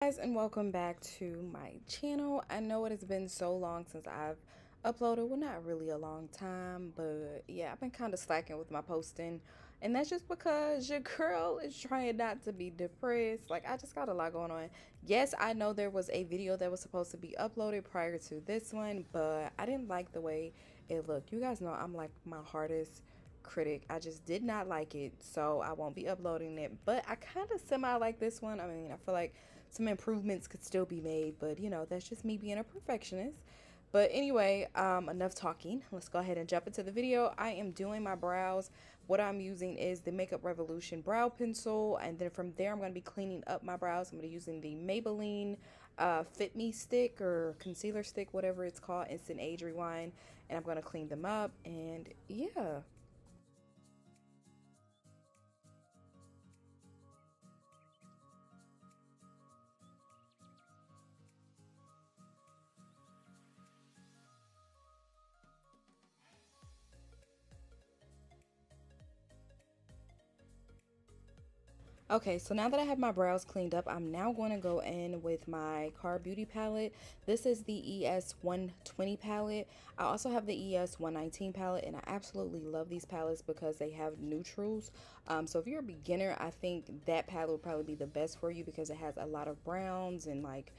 Guys, and welcome back to my channel. I know it has been so long since I've uploaded. Well, not really a long time, but yeah, I've been kind of slacking with my posting, and that's just because your girl is trying not to be depressed. Like, I just got a lot going on. Yes, I know there was a video that was supposed to be uploaded prior to this one, but I didn't like the way it looked. You guys know I'm like my hardest critic. I just did not like it, so I won't be uploading it. But I kind of semi like this one. I mean, I feel like some improvements could still be made, but you know, that's just me being a perfectionist. But anyway, enough talking. Let's go ahead and jump into the video. I am doing my brows. What I'm using is the Makeup Revolution brow pencil, and then from there I'm going to be cleaning up my brows. I'm going to be using the Maybelline Fit Me stick or concealer stick, whatever it's called, Instant Age Rewind, and I'm going to clean them up. And yeah. Okay, so now that I have my brows cleaned up, I'm now going to go in with my Car Beauty palette. This is the ES 120 palette. I also have the ES 119 palette, and I absolutely love these palettes because they have neutrals. So if you're a beginner, I think that palette would probably be the best for you because it has a lot of browns and like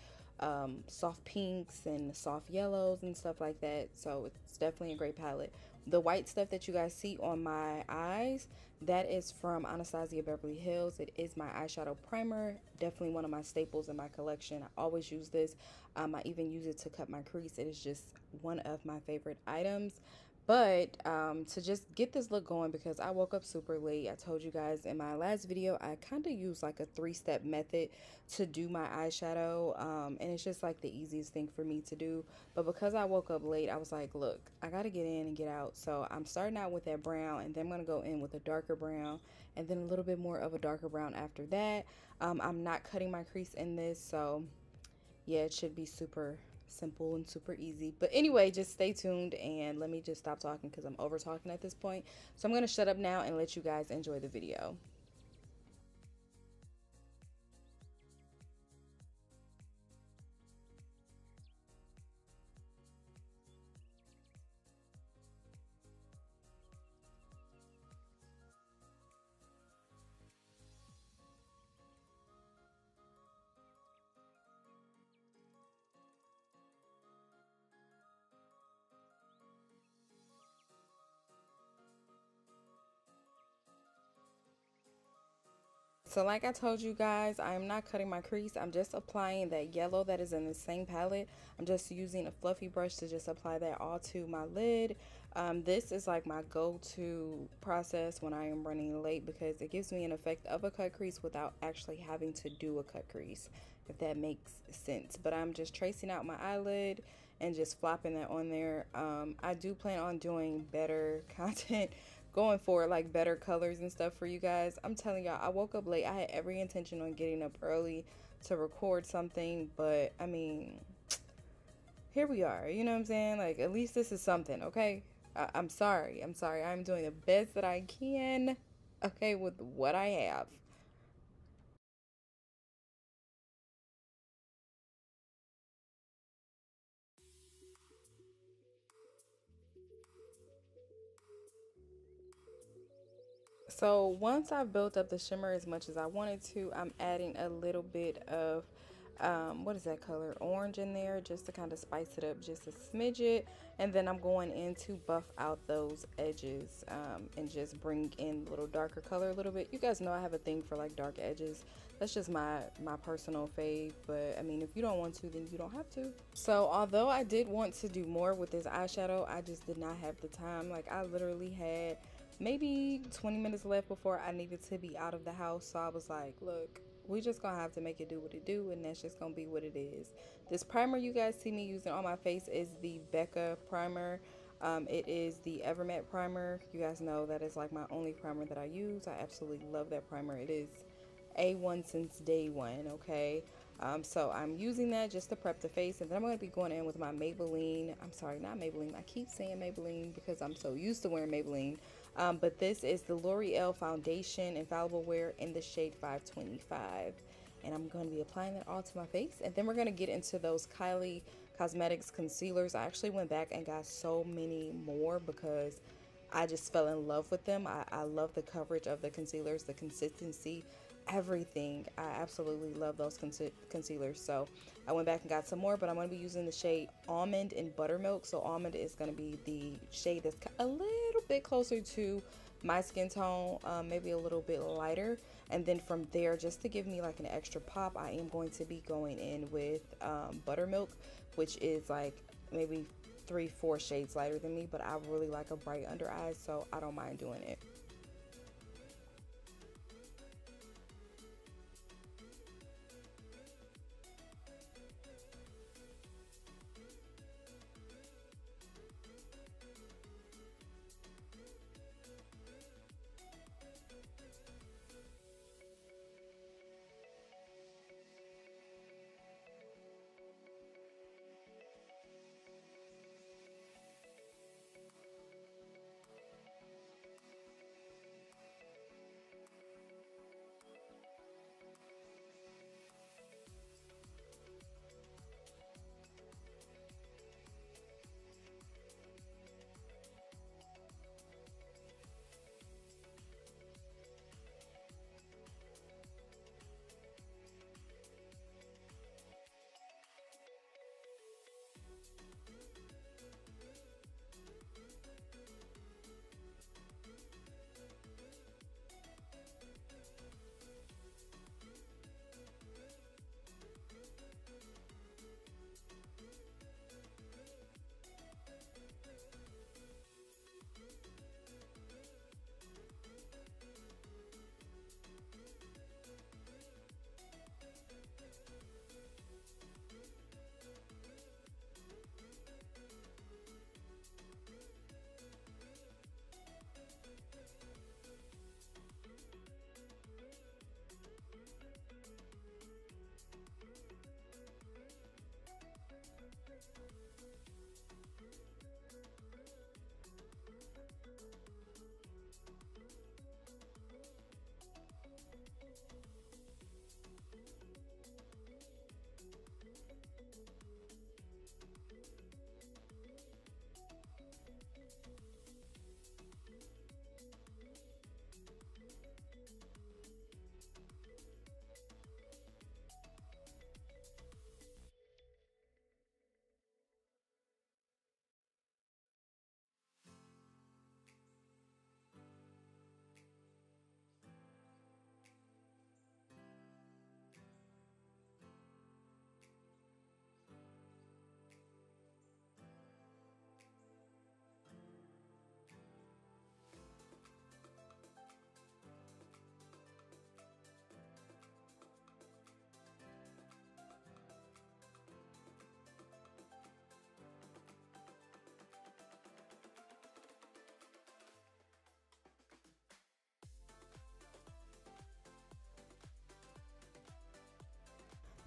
soft pinks and soft yellows and stuff like that. So it's definitely a great palette. The white stuff that you guys see on my eyes, that is from Anastasia Beverly Hills. It is my eyeshadow primer. Definitely one of my staples in my collection. I always use this. I even use it to cut my crease. It is just one of my favorite items. But to just get this look going, because I woke up super late. I told you guys in my last video, I kind of use like a three-step method to do my eyeshadow. And it's just like the easiest thing for me to do. But because I woke up late, I was like, look, I got to get in and get out. So I'm starting out with that brown, and then I'm going to go in with a darker brown, and then a little bit more of a darker brown after that. I'm not cutting my crease in this, so yeah, it should be super simple and super easy. But anyway, just stay tuned and let me just stop talking because I'm over talking at this point. So I'm going to shut up now and let you guys enjoy the video. So like I told you guys, I am not cutting my crease. I'm just applying that yellow that is in the same palette. I'm just using a fluffy brush to just apply that all to my lid. This is like my go-to process when I am running late because it gives me an effect of a cut crease without actually having to do a cut crease, if that makes sense. But I'm just tracing out my eyelid and just flopping that on there. I do plan on doing better content going for like better colors and stuff for you guys. I'm telling y'all, I woke up late. I had every intention on getting up early to record something, but I mean, here we are. You know what I'm saying? Like, at least this is something, okay? I'm sorry. I'm sorry. I'm doing the best that I can, okay, with what I have. So once I've built up the shimmer as much as I wanted to, I'm adding a little bit of what is that color, orange, in there just to kind of spice it up just a smidget. And then I'm going in to buff out those edges and just bring in a little darker color a little bit. You guys know I have a thing for like dark edges. That's just my personal fave, but I mean, if you don't want to, then you don't have to. So although I did want to do more with this eyeshadow, I just did not have the time. Like, I literally had maybe 20 minutes left before I needed to be out of the house. So I was like, look, we just gonna have to make it do what it do, and that's just gonna be what it is. This primer you guys see me using on my face is the Becca primer. It is the Evermatte primer. You guys know that is like my only primer that I use. I absolutely love that primer. It is A1 since day one, okay? So I'm using that just to prep the face, and then I'm going to be going in with my Maybelline. I'm sorry, not Maybelline. I keep saying Maybelline because I'm so used to wearing Maybelline. But this is the L'Oreal Foundation Infallible Wear in the shade 525. and I'm going to be applying that all to my face. And then we're going to get into those Kylie Cosmetics concealers. I actually went back and got so many more because I just fell in love with them. I love the coverage of the concealers, the consistency, everything. I absolutely love those concealers. So I went back and got some more, but I'm going to be using the shade Almond and Buttermilk. So Almond is going to be the shade that's a little bit closer to my skin tone, maybe a little bit lighter. And then from there, just to give me like an extra pop, I am going to be going in with Buttermilk, which is like maybe 3-4 shades lighter than me, but I really like a bright under eye, so I don't mind doing it.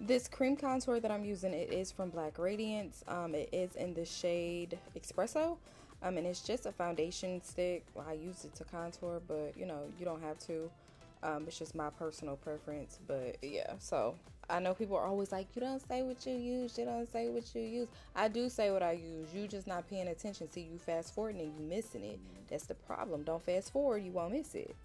This cream contour that I'm using, it is from Black Radiance. It is in the shade Espresso. And it's just a foundation stick. Well, I use it to contour, but you know, you don't have to. It's just my personal preference. But yeah, so I know people are always like, you don't say what you use, you don't say what you use. I do say what I use. You just not paying attention. See, you fast forward and you missing it. That's the problem. Don't fast forward, you won't miss it.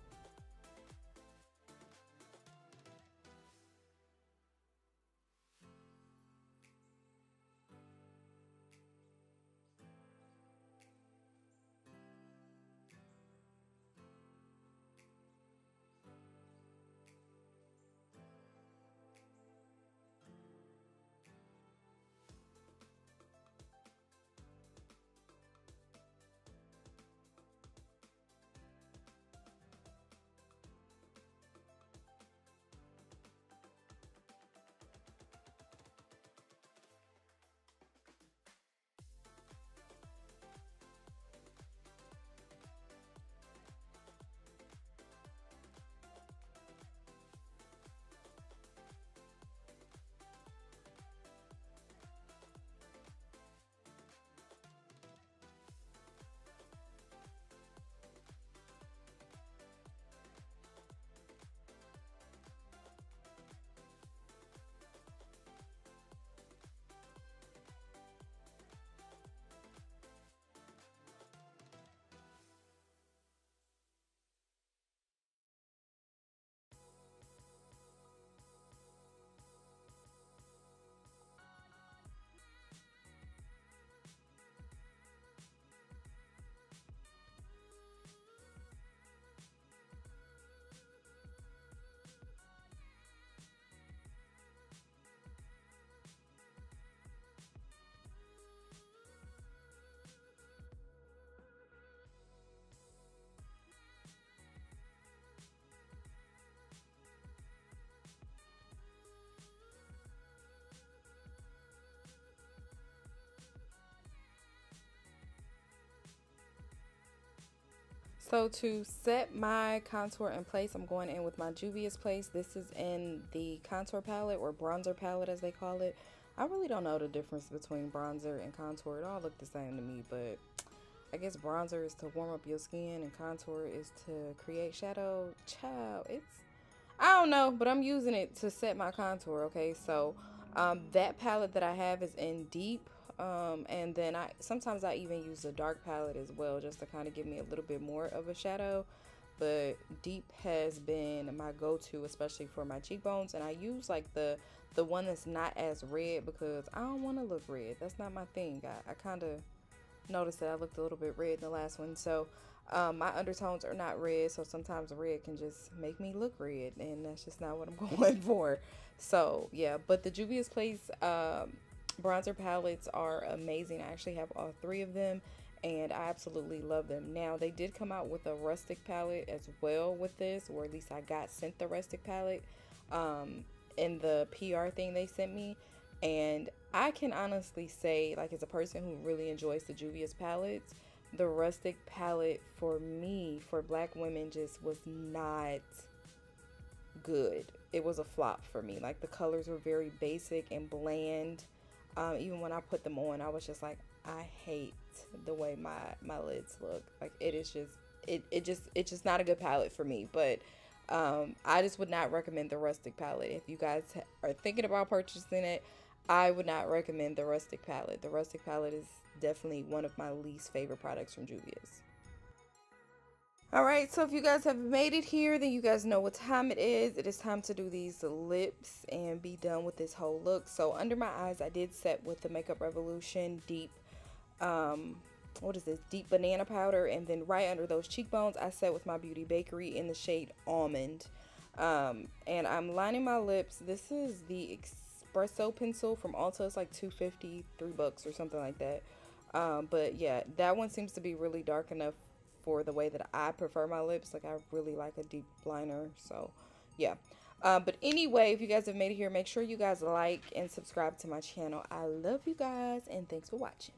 So to set my contour in place, I'm going in with my Juvia's Place. This is in the contour palette, or bronzer palette as they call it. I really don't know the difference between bronzer and contour. It all look the same to me, but I guess bronzer is to warm up your skin and contour is to create shadow. Child, I don't know, but I'm using it to set my contour, okay? So that palette that I have is in Deep. And then sometimes I even use the dark palette as well, just to kind of give me a little bit more of a shadow. But Deep has been my go-to, especially for my cheekbones. And I use like the one that's not as red, because I don't want to look red. That's not my thing. I kind of noticed that I looked a little bit red in the last one. So my undertones are not red, so sometimes red can just make me look red, and that's just not what I'm going for. So yeah, but the Juvia's Place bronzer palettes are amazing. I actually have all three of them, and I absolutely love them. Now, they did come out with a rustic palette as well with this, or at least I got sent the rustic palette in the PR thing they sent me. And I can honestly say, like, as a person who really enjoys the Juvia's palettes, the rustic palette for me, for black women, just was not good. It was a flop for me. Like, the colors were very basic and bland. Even when I put them on, I was just like, I hate the way my lids look. Like, it is just, it's just not a good palette for me. But I just would not recommend the rustic palette. If you guys are thinking about purchasing it, I would not recommend the rustic palette. The rustic palette is definitely one of my least favorite products from Juvia's. Alright, so if you guys have made it here, then you guys know what time it is. It is time to do these lips and be done with this whole look. So under my eyes, I did set with the Makeup Revolution Deep, what is this, Deep Banana Powder. And then right under those cheekbones, I set with my Beauty Bakery in the shade Almond. And I'm lining my lips. This is the Espresso pencil from Ulta. It's like $2.50, $3 or something like that. But yeah, that one seems to be really dark enough for the way that I prefer my lips. Like, I really like a deep liner. So yeah, but anyway, if you guys have made it here, make sure you guys like and subscribe to my channel. I love you guys, and thanks for watching.